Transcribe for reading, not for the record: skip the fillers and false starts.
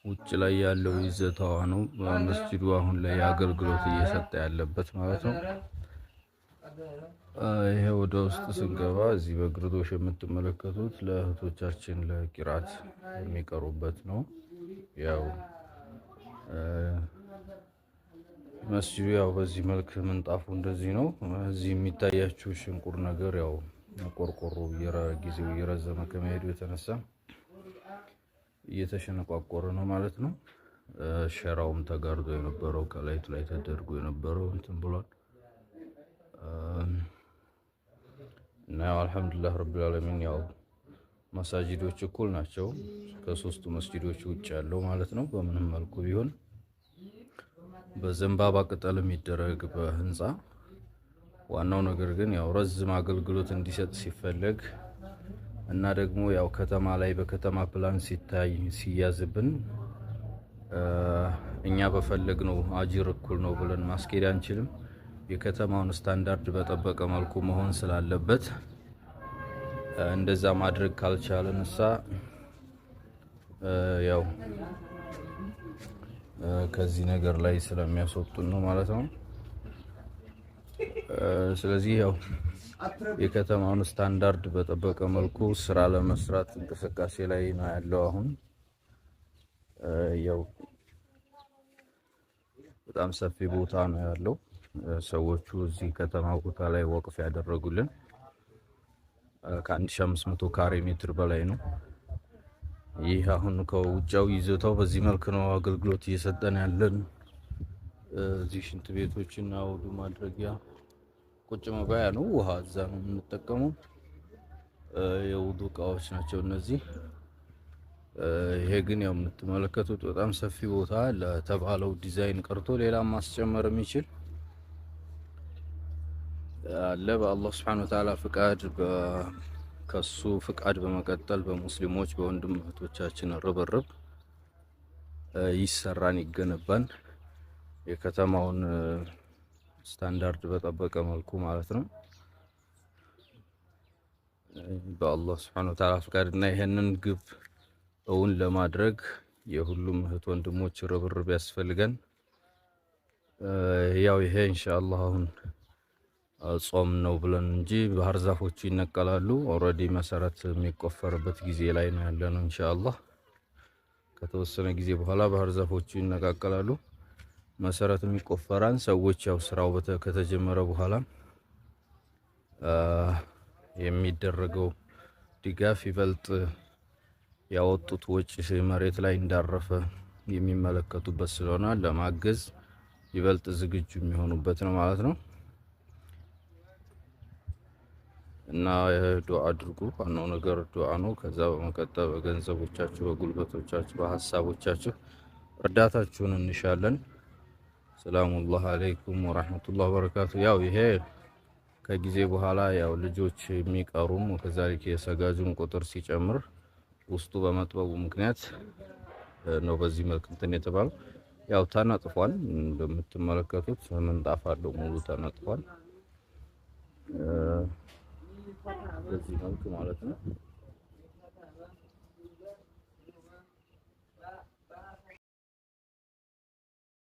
ውጭ ላይ ያለው ይዘታዋ ነው መስጂዱ አሁን ላይ አገልግሎት እየሰጠ ያለበት ማለት ነው። ይሄ ወደ ውስጥ ስንገባ እዚህ በግርዶሽ የምትመለከቱት ለእህቶቻችን ለቂራት የሚቀሩበት ነው። ያው መስጂዱ ያው በዚህ መልክ ምንጣፉ እንደዚህ ነው። እዚህ የሚታያችሁ ሽንቁር ነገር ያው ቆርቆሮ ጊዜው እየረዘመ ከመሄዱ የተነሳ እየተሸነቋቆረ ነው ማለት ነው። ሸራውም ተጋርዶ የነበረው ከላይቱ ላይ ተደርጎ የነበረው እንትን ብሏል። እና አልহামዱሊላህ ረብል ዓለሚን ያው መሳጂዶች እኩል ናቸው ከሶስቱ መስጂዶች ውጭ ያለው ማለት ነው። በምንም መልኩ ቢሆን በዘንባባ ቅጠል የሚደረግ በህንጻ ዋናው ነገር ግን ያው ረዝም አገልግሎት እንዲሰጥ ሲፈልግ እና ደግሞ ያው ከተማ ላይ በከተማ ፕላን ሲታይ ሲያዝብን እኛ በፈለግነው አጅር እኩል ነው ብለን ማስኬድ አንችልም። የከተማውን ስታንዳርድ በጠበቀ መልኩ መሆን ስላለበት እንደዛ ማድረግ ካልቻለንሳ ያው ከዚህ ነገር ላይ ስለሚያስወጡን ነው ማለት ነው። ስለዚህ ያው የከተማውን ስታንዳርድ በጠበቀ መልኩ ስራ ለመስራት እንቅስቃሴ ላይ ነው ያለው። አሁን ያው በጣም ሰፊ ቦታ ነው ያለው። ሰዎቹ እዚህ ከተማ ቦታ ላይ ወቅፍ ያደረጉልን ከ1500 ካሬ ሜትር በላይ ነው። ይህ አሁን ከውጫው ይዘታው በዚህ መልክ ነው አገልግሎት እየሰጠን ያለን። እዚህ ሽንት ቤቶችና ውዱ ማድረጊያ ቁጭ መባያ ነው። ውሃ እዛ ነው የምንጠቀመው። የውዱ እቃዎች ናቸው እነዚህ። ይሄ ግን ያው የምትመለከቱት በጣም ሰፊ ቦታ ለተባለው ዲዛይን ቀርቶ ሌላም ማስጨመር የሚችል አለ። በአላህ Subhanahu Wa Ta'ala ፍቃድ ከሱ ፍቃድ በመቀጠል በሙስሊሞች በወንድም እህቶቻችን ርብርብ ይሰራን ይገነባን የከተማውን ስታንዳርድ በጠበቀ መልኩ ማለት ነው። በአላህ Subhanahu Wa Ta'ala ፍቃድ እና ይሄንን ግብ እውን ለማድረግ የሁሉም እህት ወንድሞች ርብርብ ያስፈልገን። ያው ይሄ ኢንሻአላህ አሁን ጾም ነው ብለን እንጂ ባህር ዛፎቹ ይነቀላሉ። ኦሬዲ መሰረት የሚቆፈርበት ጊዜ ላይ ነው ያለነው። ኢንሻአላህ ከተወሰነ ጊዜ በኋላ ባህር ዛፎቹ ይነቃቀላሉ፣ መሰረት የሚቆፈራን። ሰዎች ያው ስራው ከተጀመረ በኋላ የሚደረገው ድጋፍ ይበልጥ ያወጡት ወጪ መሬት ላይ እንዳረፈ የሚመለከቱበት ስለሆነ ለማገዝ ይበልጥ ዝግጁ የሚሆኑበት ነው ማለት ነው። እና ዱዓ አድርጉ። ዋናው ነገር ዱዓ ነው። ከዛ በመቀጠል በገንዘቦቻችሁ፣ በጉልበቶቻችሁ፣ በሐሳቦቻችሁ እርዳታችሁን እንሻለን። ሰላሙላህ አለይኩም ወራህመቱላሂ ወበረካቱ። ያው ይሄ ከጊዜ በኋላ ያው ልጆች የሚቀሩም ከዛልክ የሰጋጁን ቁጥር ሲጨምር ውስጡ በመጥበቡ ምክንያት ነው በዚህ መልክ እንትን የተባለው። ያው ተነጥፏል እንደምትመለከቱት ምንጣፍ አለው ሙሉ ተነጥፏል። በዚህ መልኩ ማለት ነው።